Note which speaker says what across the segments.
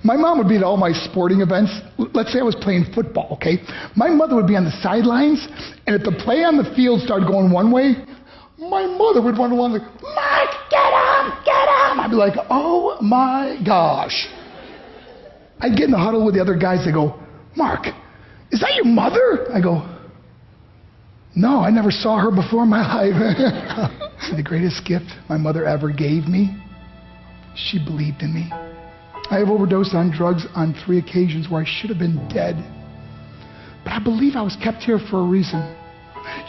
Speaker 1: My mom would be at all my sporting events. Let's say I was playing football, okay? My mother would be on the sidelines, and if the play on the field started going one way, my mother would run along like, Mark, get him, get him. I'd be like, oh my gosh. I'd get in the huddle with the other guys. They go, Mark, is that your mother? I go, no, I never saw her before in my life. See, the greatest gift my mother ever gave me, she believed in me. I have overdosed on drugs on 3 occasions where I should have been dead. But I believe I was kept here for a reason.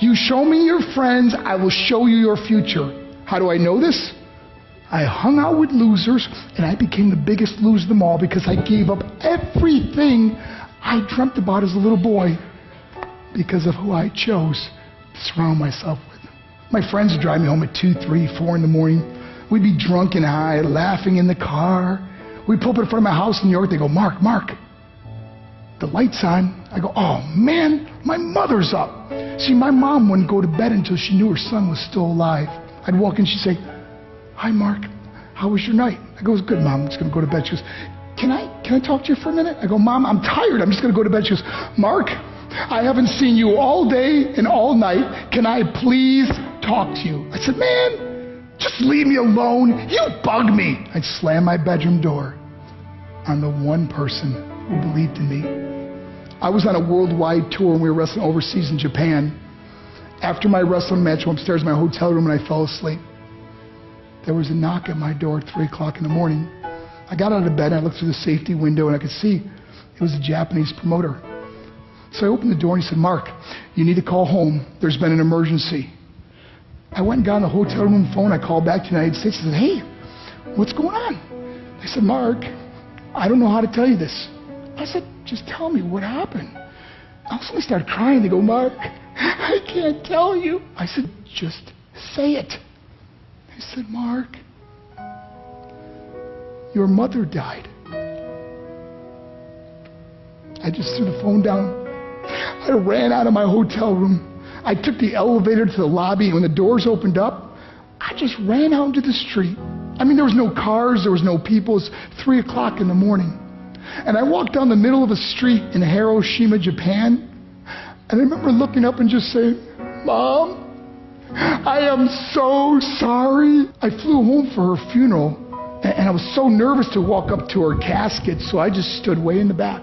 Speaker 1: You show me your friends, I will show you your future. How do I know this? I hung out with losers, and I became the biggest loser of them all because I gave up everything I dreamt about as a little boy because of who I chose to surround myself with. My friends would drive me home at 2, 3, 4 in the morning. We'd be drunk and high, laughing in the car. We'd pull up in front of my house in New York. They go, Mark, the light's on. I go, oh man, my mother's up. See, my mom wouldn't go to bed until she knew her son was still alive. I'd walk in, she'd say, hi Mark, how was your night? I go, it was good, Mom, I'm just going to go to bed. She goes, can I talk to you for a minute? I go, Mom, I'm tired, I'm just going to go to bed. She goes, Mark, I haven't seen you all day and all night. Can I please talk to you? I said, man, just leave me alone. You bug me. I'd slam my bedroom door on the one person who believed in me. I was on a worldwide tour and we were wrestling overseas in Japan. After my wrestling match, I went upstairs in my hotel room and I fell asleep. There was a knock at my door at 3 o'clock in the morning. I got out of bed and I looked through the safety window and I could see it was a Japanese promoter. So I opened the door and he said, Mark, you need to call home. There's been an emergency. I went and got on the hotel room phone. I called back to the United States and said, hey, what's going on? They said, Mark, I don't know how to tell you this. I said, just tell me what happened. All of a sudden I started crying. They go, Mark, I can't tell you. I said, just say it. They said, Mark, your mother died. I just threw the phone down. I ran out of my hotel room. I took the elevator to the lobby, and when the doors opened up, I just ran out into the street. I mean, there was no cars, there was no people. It was 3 o'clock in the morning. And I walked down the middle of a street in Hiroshima, Japan, and I remember looking up and just saying, Mom, I am so sorry. I flew home for her funeral, and I was so nervous to walk up to her casket, so I just stood way in the back.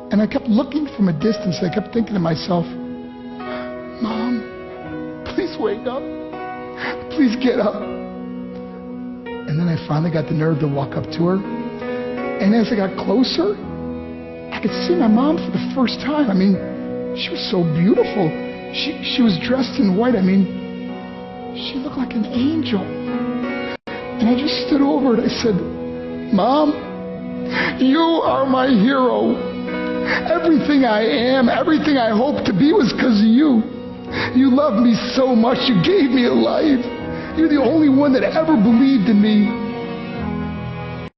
Speaker 1: And I kept looking from a distance, and I kept thinking to myself, Mom, please wake up. Please get up. And then I finally got the nerve to walk up to her. And as I got closer, I could see my mom for the first time. I mean, she was so beautiful. She was dressed in white. I mean, she looked like an angel. And I just stood over her and I said, Mom, you are my hero. Everything I am, everything I hope to be was because of you. You loved me so much, you gave me a life. You're the only one that ever believed in me.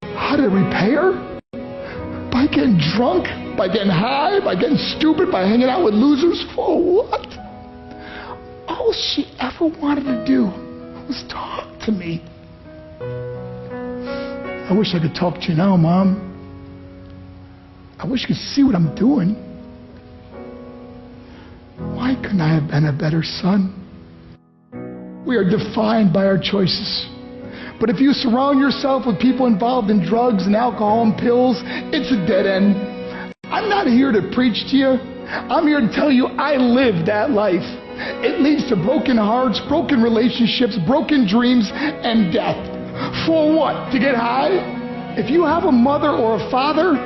Speaker 1: How did I repay her? By getting drunk, by getting high, by getting stupid, by hanging out with losers? For what? All she ever wanted to do was talk to me. I wish I could talk to you now, Mom. I wish you could see what I'm doing. Why couldn't I have been a better son? We are defined by our choices. But if you surround yourself with people involved in drugs and alcohol and pills, it's a dead end. I'm not here to preach to you. I'm here to tell you I lived that life. It leads to broken hearts, broken relationships, broken dreams, and death. For what? To get high? If you have a mother or a father,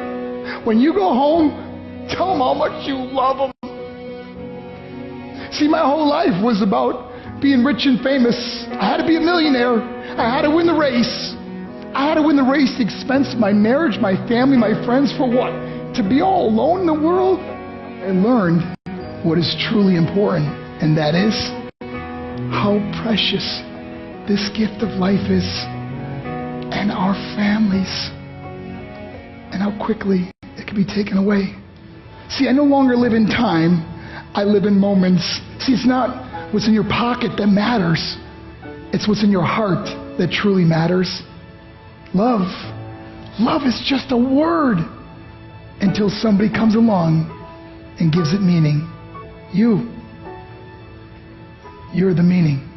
Speaker 1: when you go home, tell them how much you love them. See, my whole life was about being rich and famous. I had to be a millionaire. I had to win the race. I had to win the race at the expense of my marriage, my family, my friends. For what? To be all alone in the world? I learned what is truly important, and that is how precious this gift of life is, and our families, and how quickly it can be taken away. See, I no longer live in time. I live in moments. See, it's not what's in your pocket that matters. It's what's in your heart that truly matters. Love. Love is just a word until somebody comes along and gives it meaning. You're the meaning.